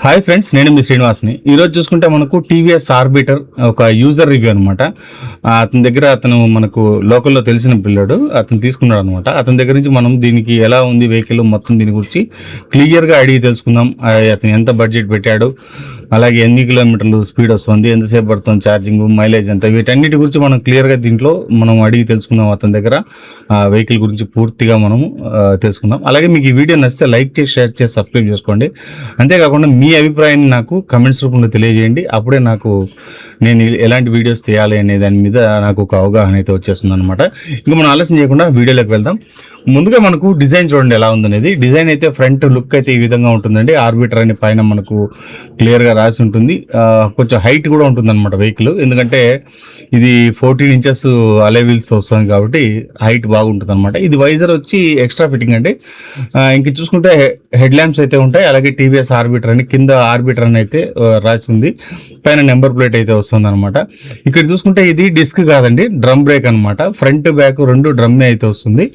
Hi friends, నేను మీ శ్రీనివాస్ని. ఈరోజు చూసుకుంటే మనకు టీవీఎస్ ఆర్బిటర్ ఒక యూజర్ రివ్యూ అనమాట. అతని దగ్గర మనకు లోకల్లో తెలిసిన పిల్లడు అతను తీసుకున్నాడు అనమాట. అతని దగ్గర నుంచి మనం దీనికి ఎలా ఉంది వెహికల్ మొత్తం దీని గురించి క్లియర్గా అడిగి తెలుసుకుందాం. అతను ఎంత బడ్జెట్ పెట్టాడు, అలాగే ఎన్ని కిలోమీటర్లు స్పీడ్ వస్తుంది, ఎంతసేపు పడుతుంది ఛార్జింగ్, మైలేజ్ ఎంత, వీటన్నిటి గురించి మనం క్లియర్గా దీంట్లో మనం అడిగి తెలుసుకుందాం. అతని దగ్గర వెహికల్ గురించి పూర్తిగా మనం తెలుసుకుందాం. అలాగే మీకు ఈ వీడియో నచ్చితే లైక్ చేసి, షేర్ చేసి, సబ్స్క్రైబ్ చేసుకోండి. అంతేకాకుండా మీ అభిప్రాయాన్ని నాకు కమెంట్స్ రూపంలో తెలియజేయండి. అప్పుడే నేను ఎలాంటి వీడియోస్ చేయాలి అనే దాని మీద నాకు ఒక అవగాహన అయితే వచ్చేస్తుంది అనమాట. ఇంకా మనం ఆలస్యం చేయకుండా వీడియోలోకి వెళ్దాం. ముందుగా మనకు డిజైన్ చూడండి ఎలా ఉందనేది. డిజైన్ అయితే ఫ్రంట్ లుక్ అయితే ఈ విధంగా ఉంటుందండి. ఆర్బిటర్ అనే పైన మనకు క్లియర్గా రాసి ఉంటుంది. కొంచెం హైట్ కూడా ఉంటుంది అనమాట వెహికల్, ఎందుకంటే ఇది 14 ఇంచెస్ అలే వీల్స్ వస్తుంది కాబట్టి హైట్ బాగుంటుంది అనమాట. ఇది వైజర్ వచ్చి ఎక్స్ట్రా ఫిట్టింగ్ అండి. ఇంక చూసుకుంటే హెడ్ ల్యాంప్స్ అయితే ఉంటాయి. అలాగే టీవీఎస్ ఆర్బిటర్ అని కింద ఆర్బిటర్ అని అయితే రాసి ఉంది. పైన నెంబర్ ప్లేట్ అయితే వస్తుంది అనమాట. ఇక్కడ చూసుకుంటే ఇది డిస్క్ కాదండి, డ్రమ్ బ్రేక్ అనమాట. ఫ్రంట్ బ్యాక్ రెండు డ్రమ్ అయితే వస్తుంది.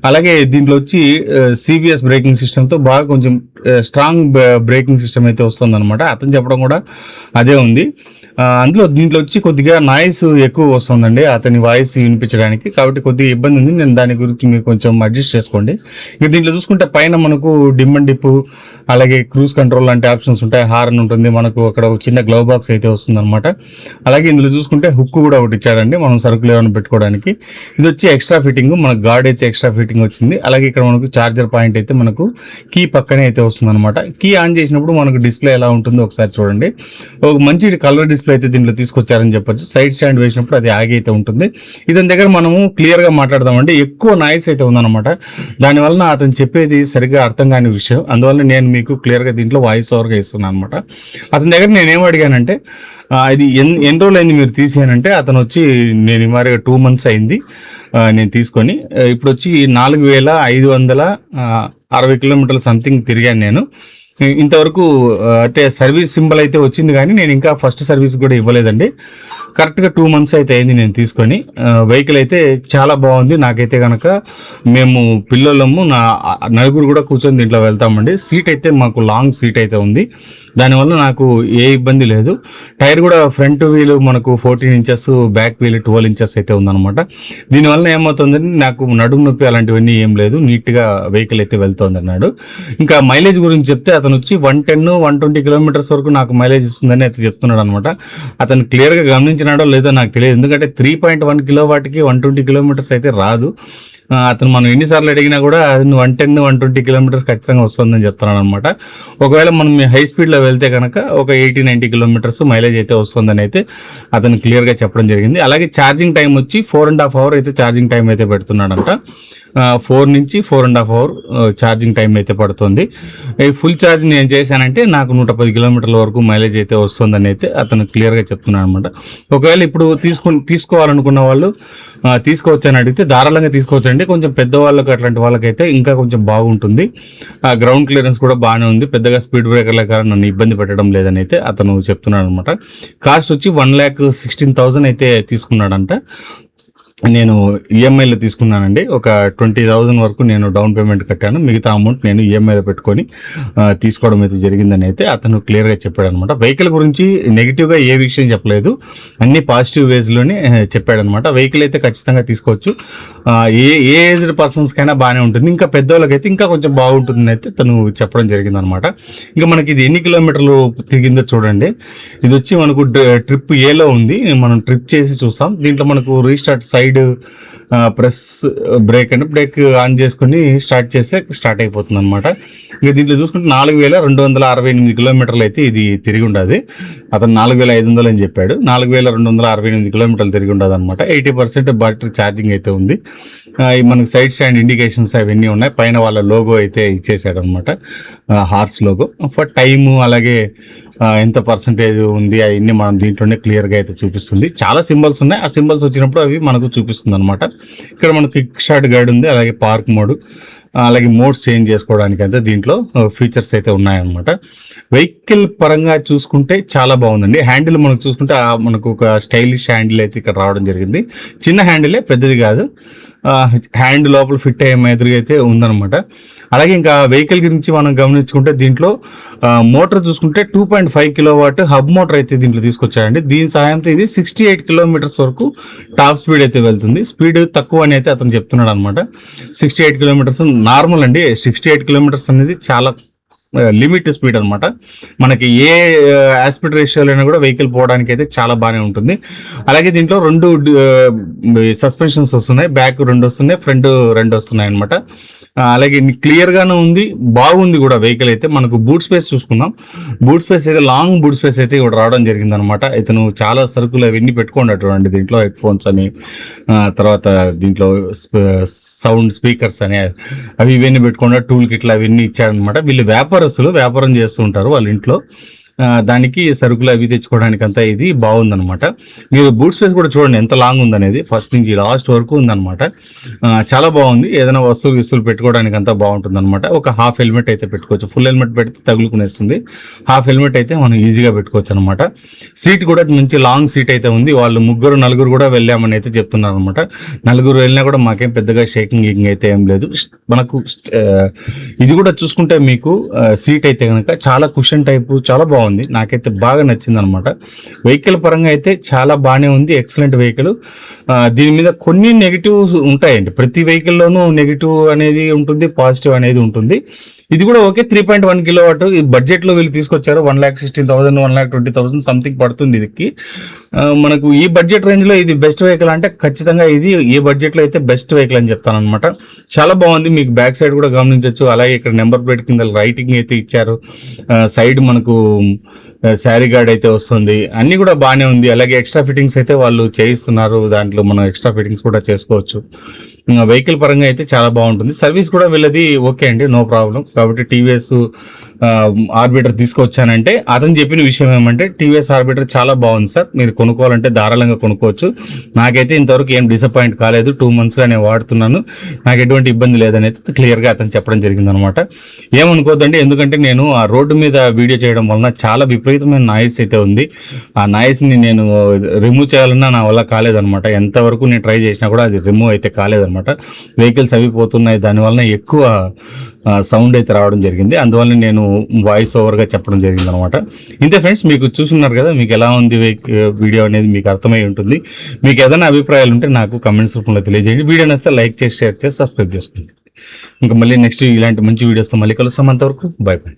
అలాగే దీంట్లో వచ్చి సిబిఎస్ బ్రేకింగ్ సిస్టమ్తో బాగా కొంచెం స్ట్రాంగ్ బ్రేకింగ్ సిస్టమ్ అయితే వస్తుంది అనమాట. అతను చెప్పడం కూడా అదే ఉంది. దీంట్లో వచ్చి కొద్దిగా నాయిస్ ఎక్కువ వస్తుందండి అతని వాయిస్ వినిపించడానికి, కాబట్టి కొద్దిగా ఇబ్బంది ఉంది. నేను దాని గురించి మీరు కొంచెం అడ్జస్ట్ చేసుకోండి. ఇక దీంట్లో చూసుకుంటే పైన మనకు డిమ్ అండ్ డిప్, అలాగే క్రూజ్ కంట్రోల్ లాంటి ఆప్షన్స్ ఉంటాయి. హార్న్ ఉంటుంది, మనకు అక్కడ ఒక చిన్న గ్లవ్ బాక్స్ అయితే వస్తుంది అనమాట. అలాగే ఇందులో చూసుకుంటే హుక్ కూడా ఒకటి ఇచ్చాడండి మనం సరుకులు ఏమైనా పెట్టుకోవడానికి. ఇది వచ్చి ఎక్స్ట్రా ఫిట్టింగ్, మనకు గార్డ్ అయితే ఎక్స్ట్రా ఫిట్టింగ్ వచ్చింది. అలాగే ఇక్కడ మనకు చార్జర్ పాయింట్ అయితే మనకు కీ పక్కనే అయితే వస్తుంది అనమాట. కీ ఆన్ చేసినప్పుడు మనకు డిస్ప్లే ఎలా ఉంటుందో ఒకసారి చూడండి. ఒక మంచి కలర్ డిస్ప్లే అయితే దీంట్లో తీసుకొచ్చారని చెప్పొచ్చు. సైడ్ స్టాండ్ వేసినప్పుడు అది ఆగి అయితే ఉంటుంది. ఇతని దగ్గర మనము క్లియర్గా మాట్లాడదామంటే ఎక్కువ నాయిస్ అయితే ఉందన్నమాట. దానివల్ల అతను చెప్పేది సరిగ్గా అర్థం కాని విషయం. అందువల్ల నేను మీకు క్లియర్గా దీంట్లో వాయిస్ ఓవర్గా ఇస్తున్నాను అనమాట. అతని దగ్గర నేనేం అడిగానంటే, ఇది ఎన్ని రోజులు అయింది మీరు తీసానంటే, అతను వచ్చి నేను మరి 2 months అయింది నేను తీసుకొని. ఇప్పుడు వచ్చి 4560 కిలోమీటర్లు సంథింగ్ తిరిగాను నేను. ఇంతవరకు అంటే సర్వీస్ సింబల్ అయితే వచ్చింది, కానీ నేను ఇంకా ఫస్ట్ సర్వీస్ కూడా ఇవ్వలేదండి. కరెక్ట్గా 2 months అయితే అయింది నేను తీసుకొని. వెహికల్ అయితే చాలా బాగుంది. నాకైతే కనుక మేము పిల్లలము నలుగురు కూడా కూర్చొని దీంట్లో వెళ్తామండి. సీట్ అయితే మాకు లాంగ్ సీట్ అయితే ఉంది, దానివల్ల నాకు ఏ ఇబ్బంది లేదు. టైర్ కూడా ఫ్రంట్ వీల్ మనకు 14 ఇంచెస్, బ్యాక్ వీల్ 12 ఇంచెస్ అయితే ఉందన్నమాట. దీనివల్ల ఏమవుతుందని నాకు నడుము నొప్పి అలాంటివన్నీ ఏం లేదు, నీట్గా వెహికల్ అయితే వెళ్తుంది అన్నాడు. ఇంకా మైలేజ్ గురించి చెప్తే అతను వచ్చి 110-120 కిలోమీటర్స్ వరకు నాకు మైలేజ్ ఇస్తుందని అయితే చెప్తున్నాడు అనమాట. అతను క్లియర్గా గమనించినాడో లేదో నాకు తెలియదు, ఎందుకంటే 3.1 కిలోవాట్కి 120 కిలోమీటర్స్ అయితే రాదు. అతను మనం ఎన్నిసార్లు అడిగినా కూడా 110-120 కిలోమీటర్స్ ఖచ్చితంగా వస్తుందని చెప్తున్నాను అనమాట. ఒకవేళ మనం హై స్పీడ్లో వెళ్తే కనుక ఒక 80-90 కిలోమీటర్స్ మైలేజ్ అయితే వస్తుందని అయితే అతను క్లియర్గా చెప్పడం జరిగింది. అలాగే ఛార్జింగ్ టైం వచ్చి 4.5 hours అయితే ఛార్జింగ్ టైం అయితే పెడుతున్నాడంట. 4 నుంచి 4.5 hours ఛార్జింగ్ టైం అయితే పడుతుంది. ఈ ఫుల్ ఛార్జ్ నేను చేశానంటే నాకు 110 కిలోమీటర్ల వరకు మైలేజ్ అయితే వస్తుందని అయితే అతను క్లియర్గా చెప్తున్నాడు అనమాట. ఒకవేళ ఇప్పుడు తీసుకోవాలనుకున్న వాళ్ళు తీసుకోవచ్చు అని అడిగితే ధారాళంగా తీసుకోవచ్చండి. కొంచెం పెద్దవాళ్ళకి అట్లాంటి వాళ్ళకైతే ఇంకా కొంచెం బాగుంటుంది. గ్రౌండ్ క్లియరెన్స్ కూడా బాగానే ఉంది, పెద్దగా స్పీడ్ బ్రేకర్ల కారణం నన్ను ఇబ్బంది పెట్టడం లేదని అయితే అతను చెప్తున్నాడు అనమాట. కాస్ట్ వచ్చి 1,16,000 అయితే తీసుకున్నాడంట. నేను ఈఎంఐలో తీసుకున్నానండి. ఒక 20,000 వరకు నేను డౌన్ పేమెంట్ కట్టాను, మిగతా అమౌంట్ నేను ఈఎంఐలో పెట్టుకొని తీసుకోవడం అయితే జరిగిందని అయితే అతను క్లియర్గా చెప్పాడు అనమాట. వెహికల్ గురించి నెగిటివ్గా ఏ విషయం చెప్పలేదు, అన్ని పాజిటివ్ వేస్లోనే చెప్పాడనమాట. వెహికల్ అయితే ఖచ్చితంగా తీసుకోవచ్చు, ఏ ఏజ్డ్ పర్సన్స్కైనా బాగానే ఉంటుంది, ఇంకా పెద్దవాళ్ళకైతే ఇంకా కొంచెం బాగుంటుందని అయితే తను చెప్పడం జరిగిందనమాట. ఇంకా మనకి ఇది ఎన్ని కిలోమీటర్లు తిరిగిందో చూడండి. ఇది వచ్చి మనకు ట్రిప్ ఏలో ఉంది, మనం ట్రిప్ చేసి చూస్తాం. దీంట్లో మనకు రీస్టార్ట్ సైడ్ ప్రెస్ బ్రేక్ అంటే బ్రేక్ ఆన్ చేసుకుని స్టార్ట్ అయిపోతుంది అనమాట. ఇక దీంట్లో చూసుకుంటే 4,268 కిలోమీటర్లు అయితే ఇది తిరిగి ఉండదు. అతను 4,500 అని చెప్పాడు. 4,268 కిలోమీటర్లు తిరిగి ఉండదు అనమాట. 80% బ్యాటరీ ఛార్జింగ్ అయితే ఉంది. మనకి సైడ్ స్టాండ్ ఇండికేషన్స్ అవన్నీ ఉన్నాయి. పైన వాళ్ళ లోగో అయితే ఇచ్చేసాడు అనమాట, హార్స్ లోగో. ఫర్ టైము అలాగే ఎంత పర్సంటేజ్ ఉంది అవన్నీ మనం దీంట్లోనే క్లియర్గా అయితే చూపిస్తుంది. చాలా సింబల్స్ ఉన్నాయి, ఆ సింబల్స్ వచ్చినప్పుడు అవి మనకు చూపిస్తుంది అనమాట. ఇక్కడ మనకు క్విక్ స్టార్ట్ గైడ్ ఉంది, అలాగే పార్క్ మోడ్, అలాగే మోడ్స్ చేంజ్ చేసుకోవడానికి అయితే దీంట్లో ఫీచర్స్ అయితే ఉన్నాయన్నమాట. వెహికల్ పరంగా చూసుకుంటే చాలా బాగుందండి. హ్యాండిల్ మనకు చూసుకుంటే మనకు ఒక స్టైలిష్ హ్యాండిల్ అయితే ఇక్కడ రావడం జరిగింది. చిన్న హ్యాండిలే, పెద్దది కాదు. హ్యాండ్ లోపల ఫిట్ అయ్యే మాదిరిగా అయితే ఉందన్నమాట. అలాగే ఇంకా వెహికల్ గురించి మనం గమనించుకుంటే దీంట్లో మోటార్ చూసుకుంటే 2.5 కిలోవాట్ హబ్ మోటార్ అయితే దీంట్లో తీసుకొచ్చారండి. దీని సహాయంతో ఇది 68 కిలోమీటర్స్ వరకు టాప్ స్పీడ్ అయితే వెళ్తుంది. స్పీడ్ తక్కువ అని అయితే అతను చెప్తున్నాడు అనమాట. 68 కిలోమీటర్స్ నార్మల్ అండి. 68 కిలోమీటర్స్ అనేది చాలా లిమిట్ స్పీడ్ అనమాట. మనకి ఏ ఆస్పెక్ట్ రేషియోలో అయినా కూడా వెహికల్ పోవడానికి అయితే చాలా బాగానే ఉంటుంది. అలాగే దీంట్లో 2 సస్పెన్షన్స్ వస్తున్నాయి. బ్యాక్ 2 వస్తున్నాయి, ఫ్రంట్ 2 వస్తున్నాయి అనమాట. అలాగే క్లియర్ గానే ఉంది, బాగుంది కూడా వెహికల్ అయితే. మనకు బూట్ స్పేస్ చూసుకుందాం. బూట్ స్పేస్ అయితే లాంగ్ బూట్ స్పేస్ అయితే ఇక్కడ రావడం జరిగింది అనమాట. ఇతను చాలా సరుకులు అవన్నీ పెట్టుకున్నటువంటి దీంట్లో హెడ్ ఫోన్స్ అని, తర్వాత దీంట్లో సౌండ్ స్పీకర్స్ అని అవి ఇవన్నీ పెట్టుకున్న టూల్ కిట్లు అవన్నీ ఇచ్చారనమాట. వీళ్ళు వ్యాపారం చేస్తూ ఉంటారు వాళ్ళ ఇంట్లో. దానికి సరుకులు అవి తెచ్చుకోవడానికి అంతా ఇది బాగుందనమాట. మీరు బూట్ స్పేస్ కూడా చూడండి ఎంత లాంగ్ ఉందనేది, ఫస్ట్ నుంచి లాస్ట్ వరకు ఉందన్నమాట. చాలా బాగుంది. ఏదైనా వస్తువులు పెట్టుకోవడానికి అంతా బాగుంటుంది అనమాట. ఒక హాఫ్ హెల్మెట్ అయితే పెట్టుకోవచ్చు. ఫుల్ హెల్మెట్ పెడితే తగులుకునేస్తుంది. హాఫ్ హెల్మెట్ అయితే మనం ఈజీగా పెట్టుకోవచ్చు అనమాట. సీట్ కూడా మంచి లాంగ్ సీట్ అయితే ఉంది. వాళ్ళు 3-4 కూడా వెళ్ళామని అయితే చెప్తున్నారు అనమాట. 4 వెళ్ళినా కూడా మాకేం పెద్దగా షేకింగ్ అయితే ఏం లేదు. మనకు ఇది కూడా చూసుకుంటే మీకు సీట్ అయితే కనుక చాలా కుషన్ టైపు, చాలా బాగుంది. నాకైతే బాగా నచ్చింది అనమాట. వెహికల్ పరంగా అయితే చాలా బాగానే ఉంది. Excellent vehicle. దీని మీద కొన్ని నెగిటివ్ ఉంటాయండి. ప్రతి వెహికల్లోనూ నెగిటివ్ అనేది ఉంటుంది, పాజిటివ్ అనేది ఉంటుంది. ఇది కూడా ఓకే. 3.1 కిలోవాట్ ఈ బడ్జెట్లో వీళ్ళు తీసుకొచ్చారు. 1,16,000 1,20,000 సంథింగ్ పడుతుంది ఇదికి. మనకు ఈ బడ్జెట్ రేంజ్లో ఇది బెస్ట్ వెహికల్ అంటే ఖచ్చితంగా ఇది ఈ బడ్జెట్లో అయితే బెస్ట్ వెహికల్ అని చెప్తాను అనమాట. చాలా బాగుంది. మీకు బ్యాక్ సైడ్ కూడా గమనించవచ్చు. అలాగే ఇక్కడ నెంబర్ ప్లేట్ కింద రైటింగ్ అయితే ఇచ్చారు. సైడ్ మనకు శారీ గార్డ్ అయితే వస్తుంది. అన్ని కూడా బాగానే ఉంది. అలాగే ఎక్స్ట్రా ఫిట్టింగ్స్ అయితే వాళ్ళు చేయిస్తున్నారు. దాంట్లో మనం ఎక్స్ట్రా ఫిట్టింగ్స్ కూడా చేసుకోవచ్చు. వెహికల్ పరంగా అయితే చాలా బాగుంటుంది. సర్వీస్ కూడా వీళ్ళది ఓకే అండి, నో ప్రాబ్లం. కాబట్టి టీవీఎస్ ఆర్బిటర్ తీసుకొచ్చానంటే అతను చెప్పిన విషయం ఏమంటే టీవీఎస్ ఆర్బిటర్ చాలా బాగుంది సార్, మీరు కొనుక్కోవాలంటే ధారాళంగా కొనుక్కోవచ్చు. నాకైతే ఇంతవరకు ఏం డిసప్పాయింట్ కాలేదు. 2 monthsగా నేను వాడుతున్నాను, నాకు ఎటువంటి ఇబ్బంది లేదని అయితే క్లియర్గా అతను చెప్పడం జరిగింది అనమాట. ఏమనుకోద్దండి, ఎందుకంటే నేను ఆ రోడ్డు మీద వీడియో చేయడం వలన చాలా విపరీతమైన నాయిస్ అయితే ఉంది. ఆ నాయిస్ని నేను రిమూవ్ చేయాలన్నా నా వల్ల కాలేదనమాట. ఎంతవరకు నేను ట్రై చేసినా కూడా అది రిమూవ్ అయితే కాలేదనమాట. వెహికల్స్ అవి పోతున్నాయి, దానివల్ల ఎక్కువ సౌండ్ అయితే రావడం జరిగింది. అందువల్ల నేను వాయిస్ ఓవర్గా చెప్పడం జరిగింది అనమాట. ఇంతే ఫ్రెండ్స్, మీకు చూస్తున్నారు కదా, మీకు ఎలా ఉంది వీడియో అనేది మీకు అర్థమై ఉంటుంది. మీకు ఏదైనా అభిప్రాయాలు ఉంటే నాకు కమెంట్స్ రూపంలో తెలియజేయండి. వీడియో నచ్చితే లైక్ చేసి, షేర్ చేసి, సబ్స్క్రైబ్ చేసుకోండి. ఇంకా మళ్ళీ నెక్స్ట్ ఇలాంటి మంచి వీడియోస్తో మళ్ళీ కలుస్తాం. అంతవరకు బై బై.